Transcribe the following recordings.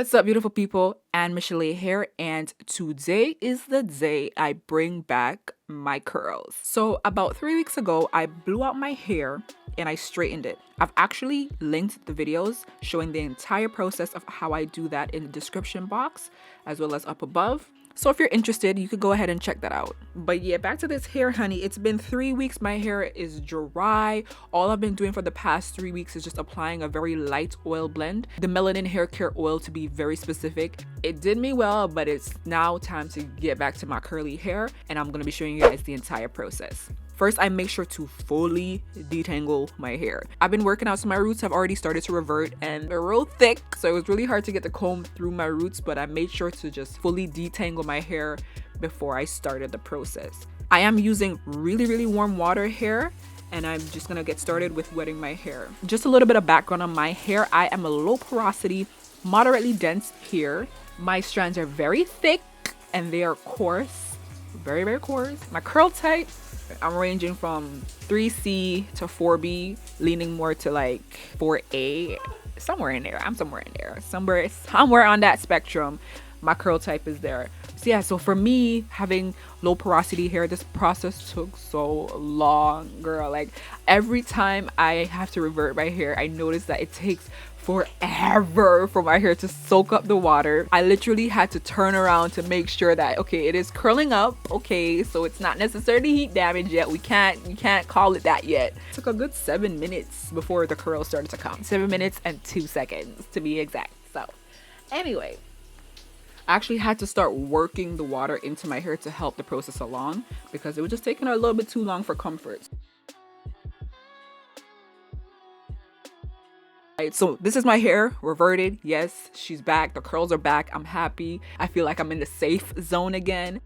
What's up, beautiful people? And Michelle here, and today is the day I bring back my curls. So about 3 weeks ago, I blew out my hair and I straightened it. I've actually linked the videos showing the entire process of how I do that in the description box, as well as up above. So if you're interested, you could go ahead and check that out. But yeah, back to this hair, honey. It's been 3 weeks. My hair is dry. All I've been doing for the past 3 weeks is just applying a very light oil blend. The melanin hair care oil, to be very specific. It did me well, but it's now time to get back to my curly hair. And I'm going to be showing you guys the entire process. First, I make sure to fully detangle my hair. I've been working out, so my roots have already started to revert and they're real thick. So it was really hard to get the comb through my roots, but I made sure to just fully detangle my hair before I started the process. I am using really warm water here, and I'm just gonna get started with wetting my hair. Just a little bit of background on my hair. I am a low porosity, moderately dense hair. My strands are very thick and they are coarse, very coarse. My curl type, I'm ranging from 3C to 4B, leaning more to like 4A, somewhere in there. I'm somewhere in there, somewhere on that spectrum. My curl type is there. So yeah, so for me, having low porosity hair, this process took so long, girl. Like every time I have to revert my hair, I notice that it takes forever for my hair to soak up the water. I literally had to turn around to make sure that, okay, it is curling up. Okay, so it's not necessarily heat damage yet. We can't call it that yet. It took a good 7 minutes before the curls started to come. 7 minutes and 2 seconds to be exact. So anyway, I actually had to start working the water into my hair to help the process along because it was just taking a little bit too long for comfort. So this is my hair reverted. Yes, she's back. The curls are back. I'm happy. I feel like I'm in the safe zone again.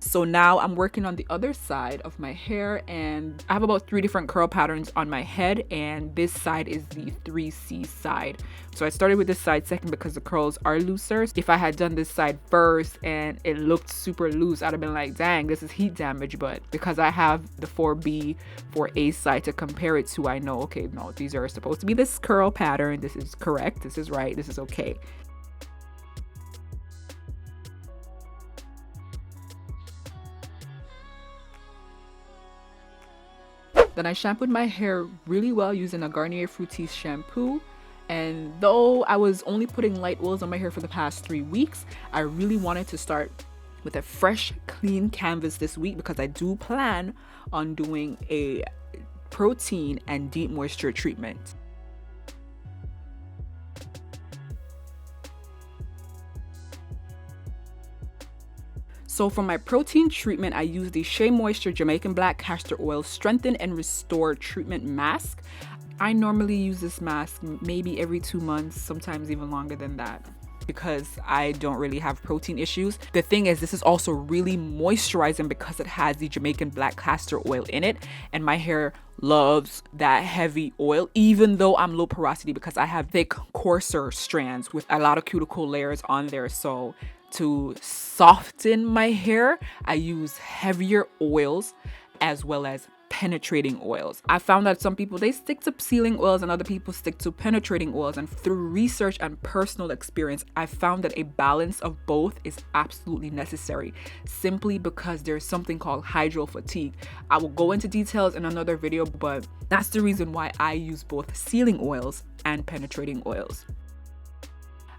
So now I'm working on the other side of my hair, and I have about 3 different curl patterns on my head, and this side is the 3C side. So I started with this side second because the curls are looser. If I had done this side first and it looked super loose, I'd have been like, dang, this is heat damage. But because I have the 4B, 4A side to compare it to, I know, okay, no, these are supposed to be this curl pattern. This is correct. This is right. This is okay. Then I shampooed my hair really well using a Garnier Fructis shampoo. And though I was only putting light oils on my hair for the past 3 weeks, I really wanted to start with a fresh, clean canvas this week because I do plan on doing a protein and deep moisture treatment. So for my protein treatment, I use the Shea Moisture Jamaican Black Castor Oil Strengthen and Restore Treatment Mask. I normally use this mask maybe every 2 months, sometimes even longer than that, because I don't really have protein issues. The thing is, this is also really moisturizing because it has the Jamaican Black Castor Oil in it, and my hair loves that heavy oil, even though I'm low porosity because I have thick, coarser strands with a lot of cuticle layers on there. So to soften my hair, I use heavier oils as well as penetrating oils. I found that some people, they stick to sealing oils and other people stick to penetrating oils, and through research and personal experience, I found that a balance of both is absolutely necessary, simply because there's something called hydro fatigue. I will go into details in another video, but that's the reason why I use both sealing oils and penetrating oils.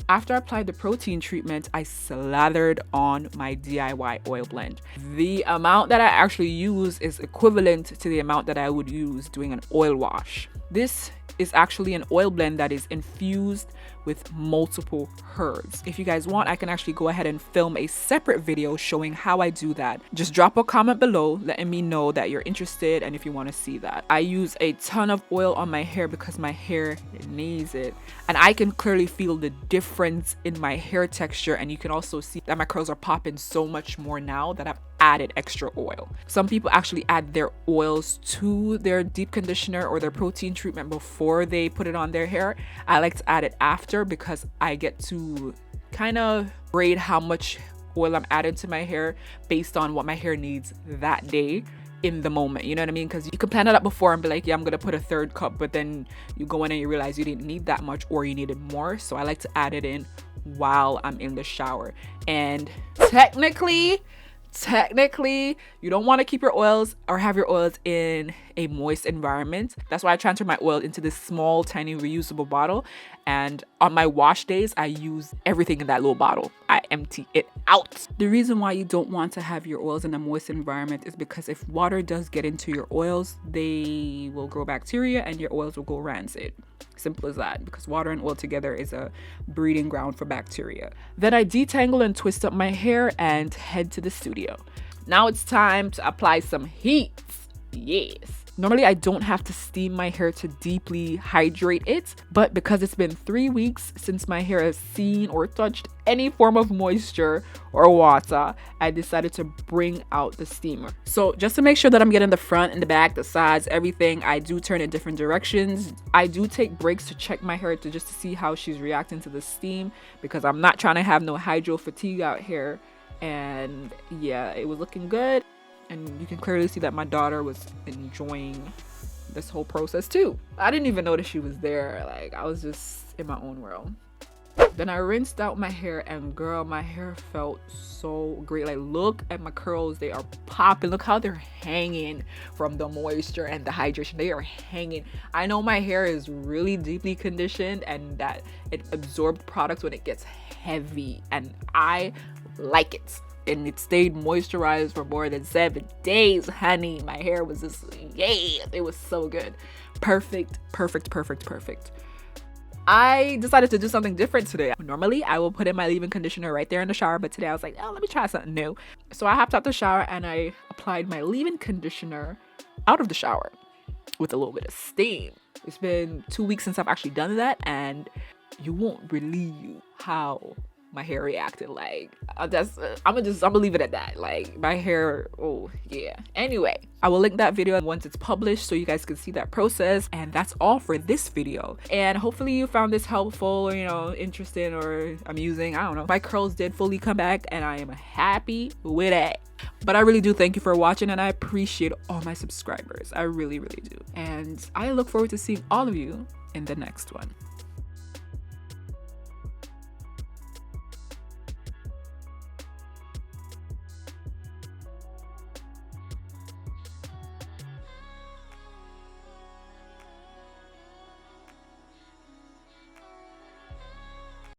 After I applied the protein treatment, I slathered on my DIY oil blend. The amount that I actually use is equivalent to the amount that I would use doing an oil wash. This is actually an oil blend that is infused with multiple herbs. If you guys want, I can actually go ahead and film a separate video showing how I do that. Just drop a comment below letting me know that you're interested and if you want to see that. I use a ton of oil on my hair because my hair needs it, and I can clearly feel the difference in my hair texture, and you can also see that my curls are popping so much more now that I've added extra oil. Some people actually add their oils to their deep conditioner or their protein treatment before they put it on their hair. I like to add it after because I get to kind of grade how much oil I'm adding to my hair based on what my hair needs that day in the moment, you know what I mean? Because you can plan it out before and be like, yeah, I'm gonna put a 1/3 cup, but then you go in and you realize you didn't need that much or you needed more. So I like to add it in while I'm in the shower. And technically, you don't want to keep your oils or have your oils in a moist environment. That's why I transfer my oil into this small, tiny reusable bottle. And on my wash days, I use everything in that little bottle. I empty it out. The reason why you don't want to have your oils in a moist environment is because if water does get into your oils, they will grow bacteria and your oils will go rancid. Simple as that, because water and oil together is a breeding ground for bacteria. Then I detangle and twist up my hair and head to the studio. Now it's time to apply some heat. Yes. Normally I don't have to steam my hair to deeply hydrate it, but because it's been 3 weeks since my hair has seen or touched any form of moisture or water, I decided to bring out the steamer. So just to make sure that I'm getting the front and the back, the sides, everything, I do turn in different directions. I do take breaks to check my hair to see how she's reacting to the steam, because I'm not trying to have no hydro fatigue out here. And yeah, it was looking good. And you can clearly see that my daughter was enjoying this whole process too. I didn't even notice she was there. Like, I was just in my own world. Then I rinsed out my hair, and girl, my hair felt so great. Like, look at my curls. They are popping. Look how they're hanging from the moisture and the hydration. They are hanging. I know my hair is really deeply conditioned and that it absorbed products when it gets heavy, and I like it. And it stayed moisturized for more than 7 days, honey. My hair was just, yeah, it was so good. Perfect. I decided to do something different today. Normally, I will put in my leave-in conditioner right there in the shower, but today I was like, oh, let me try something new. So I hopped out the shower and I applied my leave-in conditioner out of the shower with a little bit of steam. It's been 2 weeks since I've actually done that, and you won't believe how my hair reacted. Like, I'm gonna leave it at that. Like, my hair, oh yeah. Anyway, I will link that video once it's published so you guys can see that process. And that's all for this video, and hopefully you found this helpful, or interesting or amusing. I don't know. My curls did fully come back and I am happy with it. But I really do thank you for watching, and I appreciate all my subscribers. I really do. And I look forward to seeing all of you in the next one.